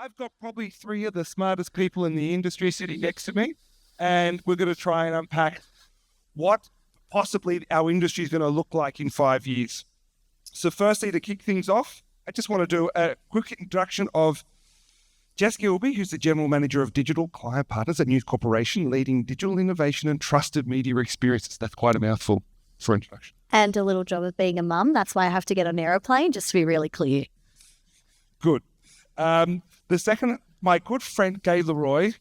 I've got probably three of the smartest people in the industry sitting next to me, and we're going to try and unpack what possibly our industry is going to look like in 5 years. So firstly, to kick things off, I just want to do a quick introduction of Jess Gilby, who's the General Manager of Digital Client Partners at News Corporation, leading digital innovation and trusted media experiences. That's quite a mouthful for introduction. And a little job of being a mum. That's why I have to get on an aeroplane, just to be really clear. Good. The second, my good friend Gai Le Roy,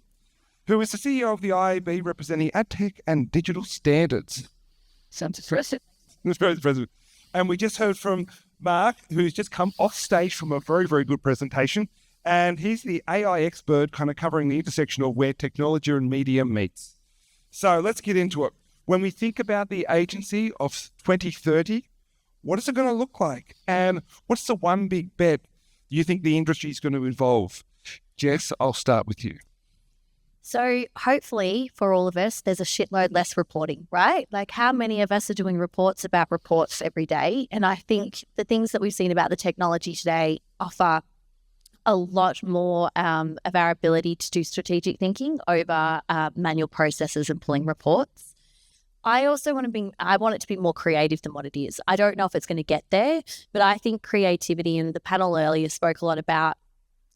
who is the CEO of the IAB representing AdTech and Digital Standards. Sounds impressive. And we just heard from Mark, who's just come off stage from a very, very good presentation. And he's the AI expert kind of covering the intersection of where technology and media meets. So let's get into it. When we think about the agency of 2030, what is it going to look like? And what's the one big bet you think the industry is going to evolve? Jess, I'll start with you. So hopefully for all of us, there's a shitload less reporting, right? Like how many of us are doing reports about reports every day? And I think the things that we've seen about the technology today offer a lot more of our ability to do strategic thinking over manual processes and pulling reports. I also want it to be more creative than what it is. I don't know if it's going to get there, but I think creativity, and the panel earlier spoke a lot about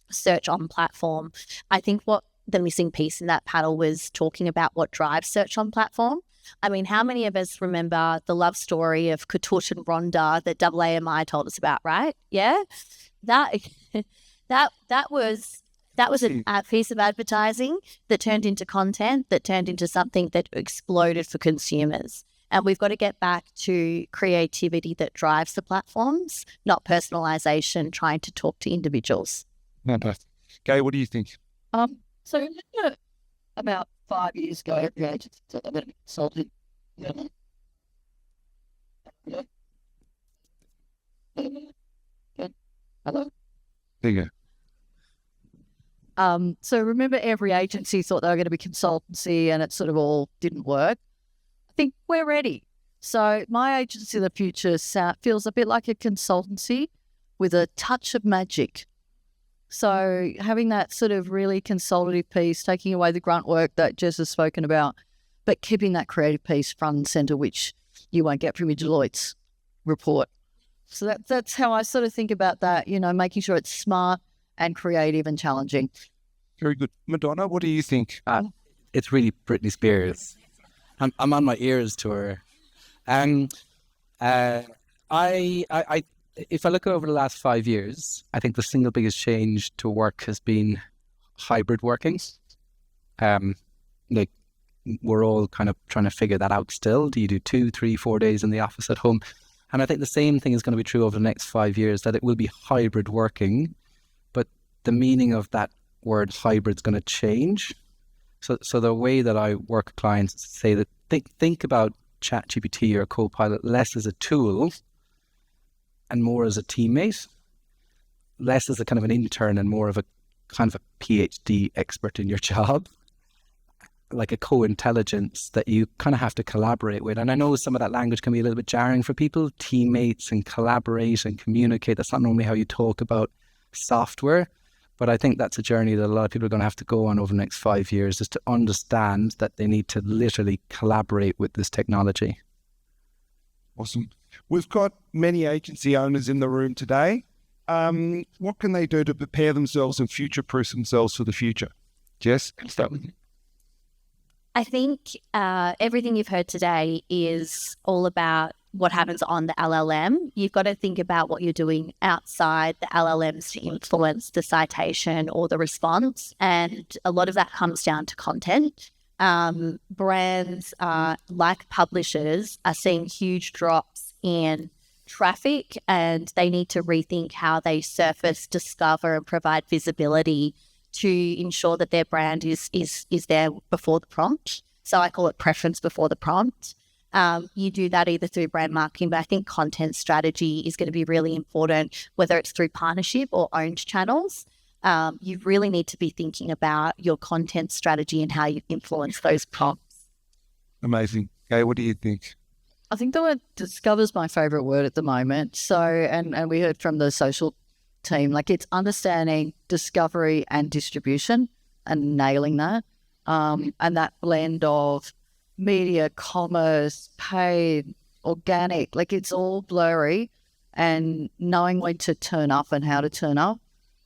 search on platform. I think what the missing piece in that panel was talking about what drives search on platform. I mean, how many of us remember the love story of Katut and Rhonda that AAMI told us about, right? Yeah? That was a piece of advertising that turned into content, that turned into something that exploded for consumers. And we've got to get back to creativity that drives the platforms, not personalization, trying to talk to individuals. Fantastic. Gai, what do you think? So about 5 years ago, every agency said they're going to be consulted. Hello? There you go. So remember, every agency thought they were going to be consultancy, and it sort of all didn't work. I think we're ready. So my agency of the future feels a bit like a consultancy with a touch of magic. So having that sort of really consultative piece, taking away the grunt work that Jess has spoken about, but keeping that creative piece front and centre, which you won't get from your Deloitte's report. So that's how I sort of think about that, making sure it's smart and creative and challenging. Very good. Madonna, what do you think? It's really Britney Spears. I'm on my ears to her. If I look over the last 5 years, I think the single biggest change to work has been hybrid working. We're all kind of trying to figure that out still. Do you do 2, 3, 4 days in the office at home? And I think the same thing is going to be true over the next 5 years, that it will be hybrid working, but the meaning of that word hybrid is going to change. So the way that I work with clients is to say that think about ChatGPT or Copilot less as a tool and more as a teammate, less as a kind of an intern and more of a kind of a PhD expert in your job, like a co-intelligence that you kind of have to collaborate with. And I know some of that language can be a little bit jarring for people, teammates and collaborate and communicate. That's not normally how you talk about software, but I think that's a journey that a lot of people are going to have to go on over the next 5 years, is to understand that they need to literally collaborate with this technology. Awesome. We've got many agency owners in the room today. What can they do to prepare themselves and future-proof themselves for the future? Jess, can I start with you? I think everything you've heard today is all about what happens on the LLM. You've got to think about what you're doing outside the LLMs to influence the citation or the response. And a lot of that comes down to content. Brands like publishers are seeing huge drops in traffic, and they need to rethink how they surface, discover, and provide visibility to ensure that their brand is there before the prompt. So I call it preference before the prompt. You do that either through brand marketing, but I think content strategy is going to be really important, whether it's through partnership or owned channels. You really need to be thinking about your content strategy and how you influence those prompts. Amazing. Gai, what do you think? I think the word discover is my favourite word at the moment. So, and we heard from the social team. Like it's understanding discovery and distribution and nailing that. And that blend of media, commerce, paid, organic, like it's all blurry, and knowing when to turn up and how to turn up,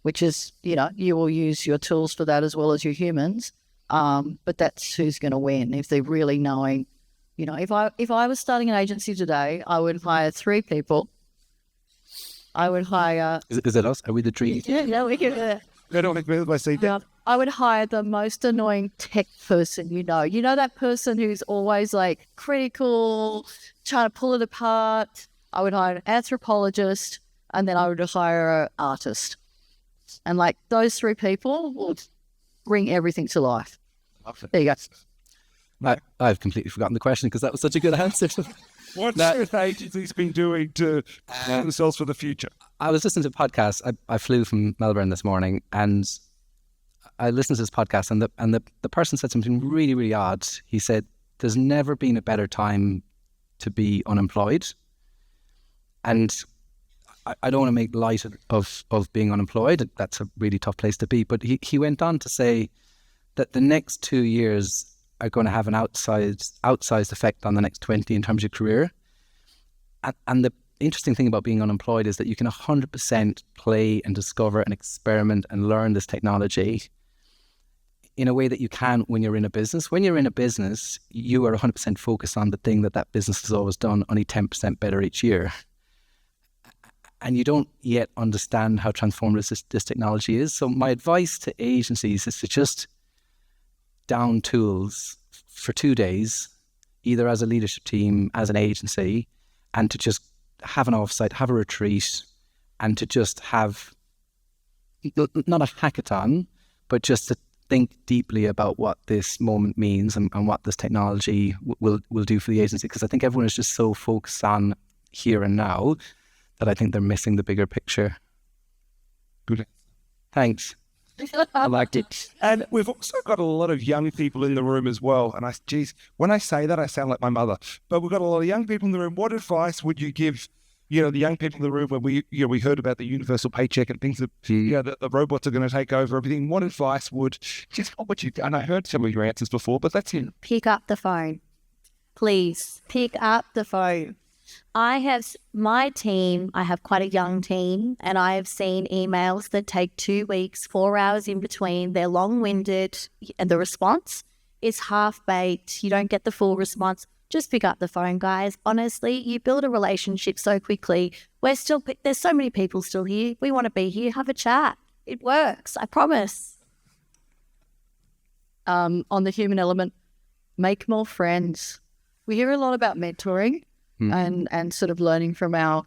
which is, you will use your tools for that as well as your humans. But that's who's going to win if they're really knowing, if I was starting an agency today, I would hire 3 people. I would hire... Is it us? Are we the dream? Yeah, we can... I would hire the most annoying tech person you know. You know that person who's always like critical, trying to pull it apart. I would hire an anthropologist, and then I would hire an artist. And like those 3 people will bring everything to life. There you go. I've completely forgotten the question because that was such a good answer. What's your agency's been doing to prepare themselves for the future? I was listening to a podcast. I flew from Melbourne this morning, and I listened to this podcast, and the person said something really, really odd. He said, "There's never been a better time to be unemployed." And I don't want to make light of being unemployed. That's a really tough place to be. But he went on to say that the next 2 years are going to have an outsized effect on the next 20 in terms of your career. And the interesting thing about being unemployed is that you can 100% play and discover and experiment and learn this technology in a way that you can when you're in a business. When you're in a business, you are 100% focused on the thing that business has always done, only 10% better each year. And you don't yet understand how transformative this technology is. So my advice to agencies is to just down tools for 2 days, either as a leadership team, as an agency, and to just have an offsite, have a retreat, and to just have, not a hackathon, but just to think deeply about what this moment means and what this technology will do for the agency. Because I think everyone is just so focused on here and now that I think they're missing the bigger picture. Good. Thanks. I liked it. And we've also got a lot of young people in the room as well. And when I say that, I sound like my mother. But we've got a lot of young people in the room. What advice would you give, the young people in the room when we heard about the universal paycheck and things that, that the robots are going to take over everything? What advice what would you, and I heard some of your answers before, but that's it. Pick up the phone. Please, pick up the phone. I have my team, I have quite a young team, and I have seen emails that take 2 weeks, 4 hours in between. They're long-winded, and the response is half-baked. You don't get the full response. Just pick up the phone, guys. Honestly, you build a relationship so quickly. There's so many people still here. We want to be here. Have a chat. It works. I promise. On the human element, make more friends. We hear a lot about mentoring. And sort of learning from our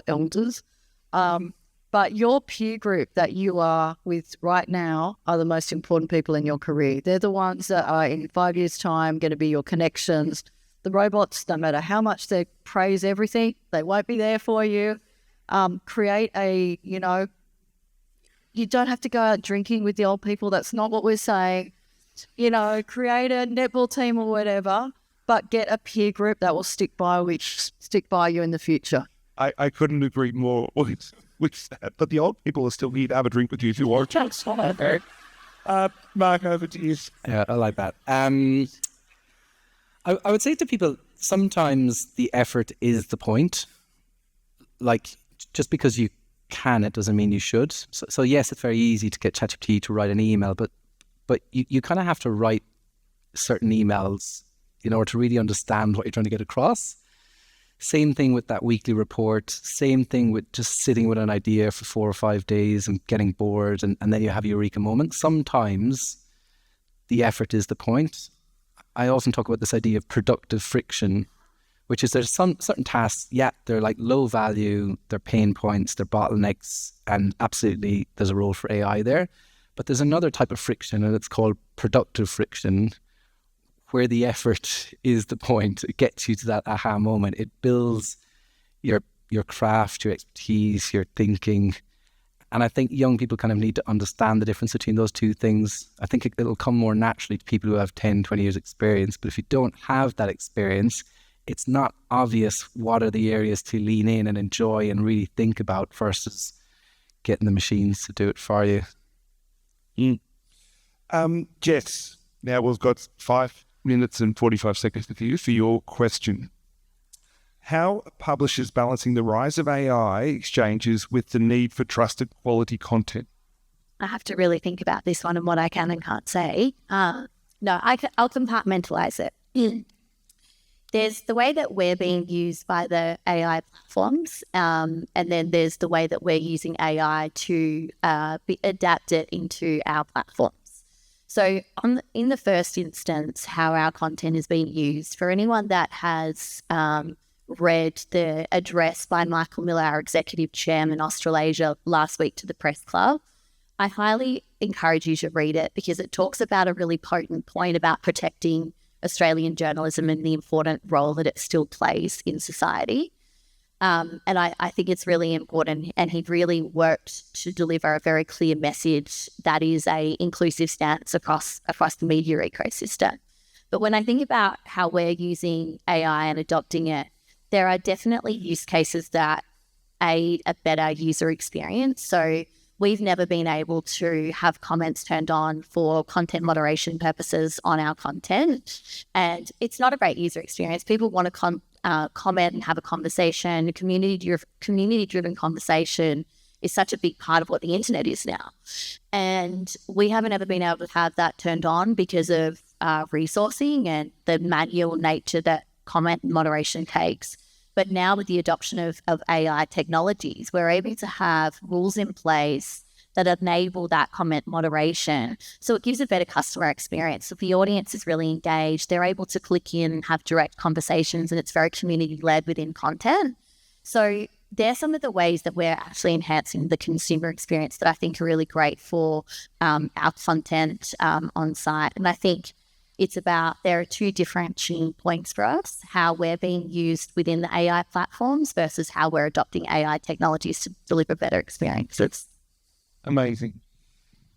elders. But your peer group that you are with right now are the most important people in your career. They're the ones that are in 5 years' time going to be your connections. The robots, no matter how much they praise everything, they won't be there for you. Create you don't have to go out drinking with the old people. That's not what we're saying. Create a netball team or whatever. But get a peer group that will stick by you in the future. I couldn't agree more with that. But the old people are still need to have a drink with you if you want. Mark, over to you. Yeah, I like that. I would say to people, sometimes the effort is the point. Like, just because you can, it doesn't mean you should. So yes, it's very easy to get ChatGPT to write an email, but you kind of have to write certain emails in order to really understand what you're trying to get across. Same thing with that weekly report. Same thing with just sitting with an idea for 4 or 5 days and getting bored, and then you have a eureka moment. Sometimes the effort is the point. I often talk about this idea of productive friction, which is there's some certain tasks, they're like low value, they're pain points, they're bottlenecks, and absolutely there's a role for AI there. But there's another type of friction, and it's called productive friction, where the effort is the point. It gets you to that aha moment. It builds your craft, your expertise, your thinking. And I think young people kind of need to understand the difference between those two things. I think it'll come more naturally to people who have 10, 20 years experience. But if you don't have that experience, it's not obvious what are the areas to lean in and enjoy and really think about versus getting the machines to do it for you. Jess, now we've got 5 minutes and 45 seconds with you for your question. How are publishers balancing the rise of AI exchanges with the need for trusted quality content? I have to really think about this one and what I can and can't say. I'll compartmentalize it. There's the way that we're being used by the AI platforms, and then there's the way that we're using AI to adapt it into our platforms. So in the first instance, how our content is being used, for anyone that has read the address by Michael Miller, our Executive Chairman, Australasia, last week to the Press Club, I highly encourage you to read it because it talks about a really potent point about protecting Australian journalism and the important role that it still plays in society. And I think it's really important, and he really worked to deliver a very clear message that is a inclusive stance across the media ecosystem. But when I think about how we're using AI and adopting it, there are definitely use cases that aid a better user experience. So we've never been able to have comments turned on for content moderation purposes on our content. And it's not a great user experience. People want to comment and have a conversation. Community-driven conversation is such a big part of what the internet is now. And we haven't ever been able to have that turned on because of resourcing and the manual nature that comment moderation takes. But now with the adoption of AI technologies, we're able to have rules in place that enable that comment moderation. So it gives a better customer experience. If the audience is really engaged, they're able to click in and have direct conversations, and it's very community-led within content. So they're some of the ways that we're actually enhancing the consumer experience that I think are really great for our content on site. And I think it's about, there are two differentiating points for us, how we're being used within the AI platforms versus how we're adopting AI technologies to deliver better experiences. Amazing.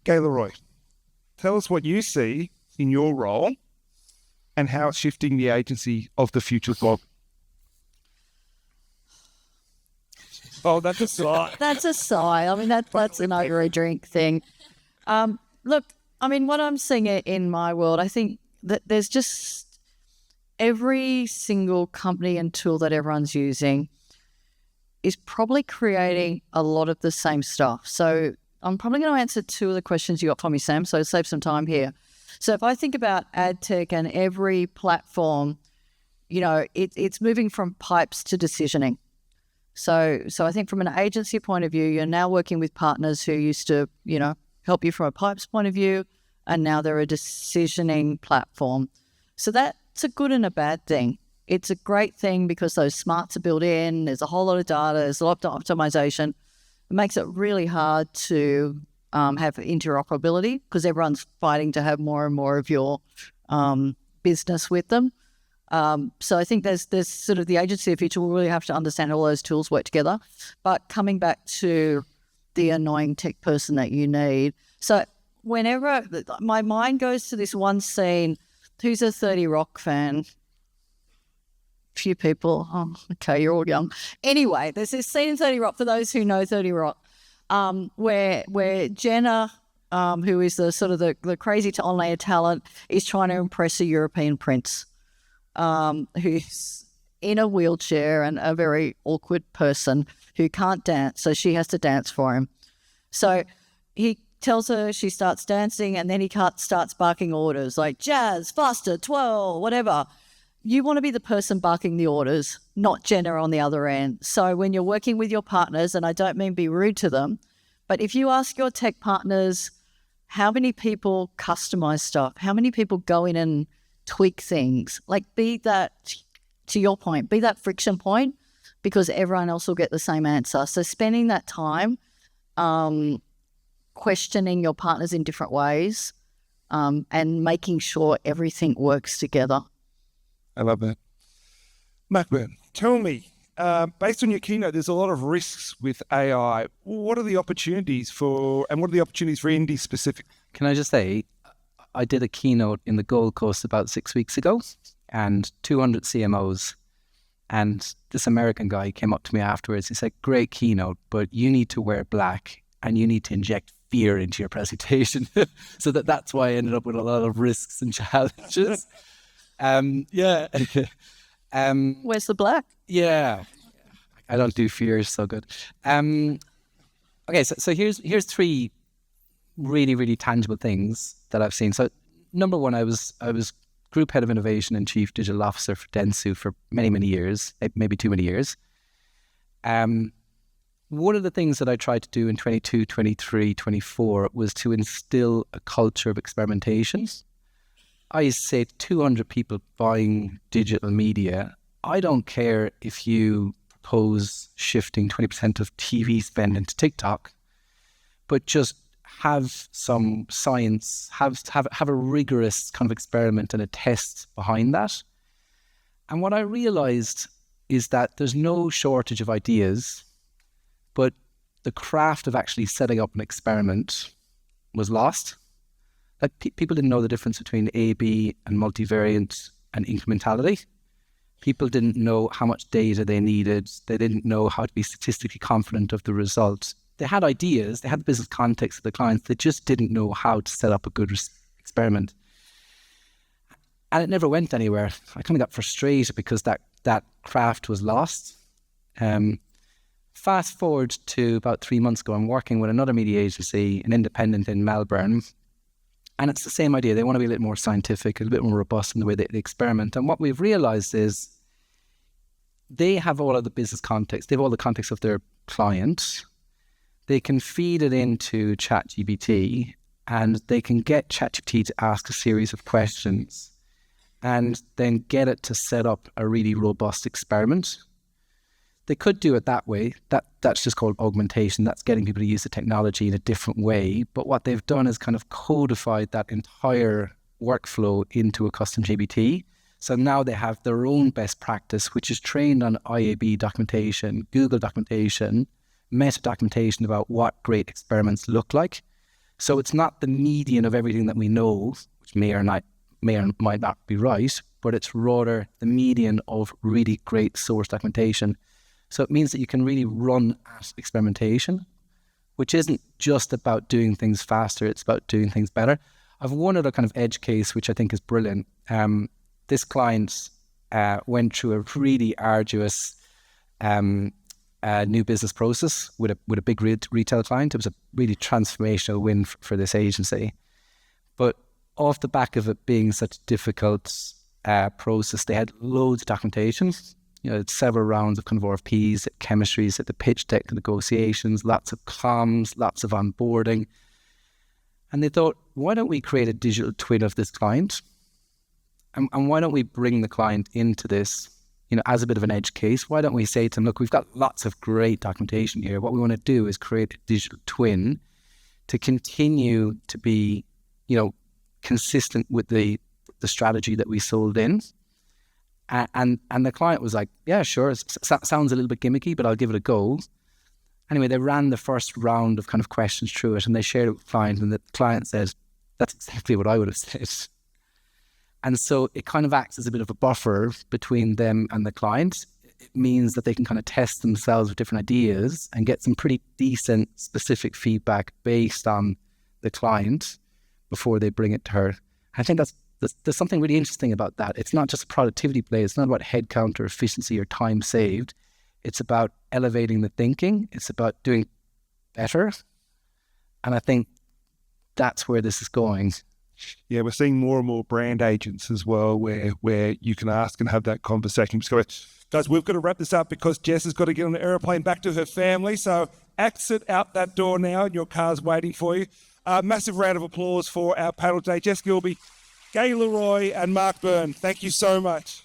Gai Le Roy, tell us what you see in your role and how it's shifting the agency of the future blog. Oh, that's a sigh. That's a sigh. I mean, that's an over a drink thing. Look, I mean, what I'm seeing in my world, I think that there's just every single company and tool that everyone's using is probably creating a lot of the same stuff. So I'm probably going to answer two of the questions you got for me, Sam, so save some time here. So if I think about ad tech and every platform, it's moving from pipes to decisioning. So I think from an agency point of view, you're now working with partners who used to, help you from a pipes point of view, and now they're a decisioning platform. So that's a good and a bad thing. It's a great thing because those smarts are built in, there's a whole lot of data, there's a lot of optimization. It makes it really hard to have interoperability because everyone's fighting to have more and more of your business with them. So I think there's sort of the agency of future will really have to understand how all those tools work together. But coming back to the annoying tech person that you need. So whenever my mind goes to this one scene, who's a 30 Rock fan? Few people. Oh, okay, you're all young. Anyway, there's this scene in 30 Rock, for those who know 30 Rock, where Jenna, who is the sort of the crazy online talent, is trying to impress a European prince, who's in a wheelchair and a very awkward person who can't dance, so she has to dance for him. So he tells her, she starts dancing, and then he starts barking orders like jazz, faster, twirl, whatever. You want to be the person barking the orders, not Jenna on the other end. So when you're working with your partners, and I don't mean be rude to them, but if you ask your tech partners, how many people customize stuff? How many people go in and tweak things? Like, be that, to your point, be that friction point, because everyone else will get the same answer. So spending that time questioning your partners in different ways and making sure everything works together. I love that. Byrne, tell me, based on your keynote, there's a lot of risks with AI. What are the opportunities for indie specific? Can I just say, I did a keynote in the Gold Coast about 6 weeks ago, and 200 CMOs. And this American guy came up to me afterwards. He said, "Great keynote, but you need to wear black and you need to inject fear into your presentation. So that's why I ended up with a lot of risks and challenges. Yeah. Where's the black? Yeah. I don't do fears so good. Okay, so here's three really, really tangible things that I've seen. So number one, I was Group Head of Innovation and Chief Digital Officer for Dentsu for many, many years, maybe too many years. One of the things that I tried to do in 22, 23, 24 was to instill a culture of experimentation. I say 200 people buying digital media. I don't care if you propose shifting 20% of TV spend into TikTok, but just have some science, have a rigorous kind of experiment and a test behind that. And what I realized is that there's no shortage of ideas, but the craft of actually setting up an experiment was lost. Like people didn't know the difference between A/B and multivariate and incrementality. People didn't know how much data they needed. They didn't know how to be statistically confident of the results. They had ideas, they had the business context of the clients, they just didn't know how to set up a good experiment. And it never went anywhere. I kind of got frustrated because that craft was lost. Fast forward to about 3 months ago, I'm working with another media agency, an independent in Melbourne, and it's the same idea. They want to be a little more scientific, a little bit more robust in the way they experiment. And what we've realized is they have all of the business context, they have all the context of their client. They can feed it into ChatGPT and they can get ChatGPT to ask a series of questions and then get it to set up a really robust experiment. They could do it that way. That's just called augmentation. That's getting people to use the technology in a different way. But what they've done is kind of codified that entire workflow into a custom GPT. So now they have their own best practice, which is trained on IAB documentation, Google documentation, meta documentation about what great experiments look like. So it's not the median of everything that we know, which may or might not be right, but it's rather the median of really great source documentation. So it means that you can really run at experimentation, which isn't just about doing things faster, it's about doing things better. I've one other kind of edge case, which I think is brilliant. This client went through a really arduous new business process with a big retail client. It was a really transformational win for this agency. But off the back of it being such a difficult process, they had loads of documentation. Several rounds of kind of RFPs, chemistries, at the pitch deck, the negotiations, lots of comms, lots of onboarding. And they thought, why don't we create a digital twin of this client? And why don't we bring the client into this, as a bit of an edge case? Why don't we say to them, look, we've got lots of great documentation here. What we want to do is create a digital twin to continue to be, consistent with the strategy that we sold in. And the client was like, yeah, sure. It sounds a little bit gimmicky, but I'll give it a go. Anyway, they ran the first round of kind of questions through it and they shared it with the client, and the client said, that's exactly what I would have said. And so it kind of acts as a bit of a buffer between them and the client. It means that they can kind of test themselves with different ideas and get some pretty decent specific feedback based on the client before they bring it to her. I think there's something really interesting about that. It's not just a productivity play. It's not about headcount or efficiency or time saved. It's about elevating the thinking. It's about doing better. And I think that's where this is going. Yeah, we're seeing more and more brand agents as well where you can ask and have that conversation. Guys, we've got to wrap this up because Jess has got to get on the aeroplane back to her family. So exit out that door now and your car's waiting for you. Massive round of applause for our panel today. Jess Gilby, Gai Le Roy and Mark Byrne. Thank you so much.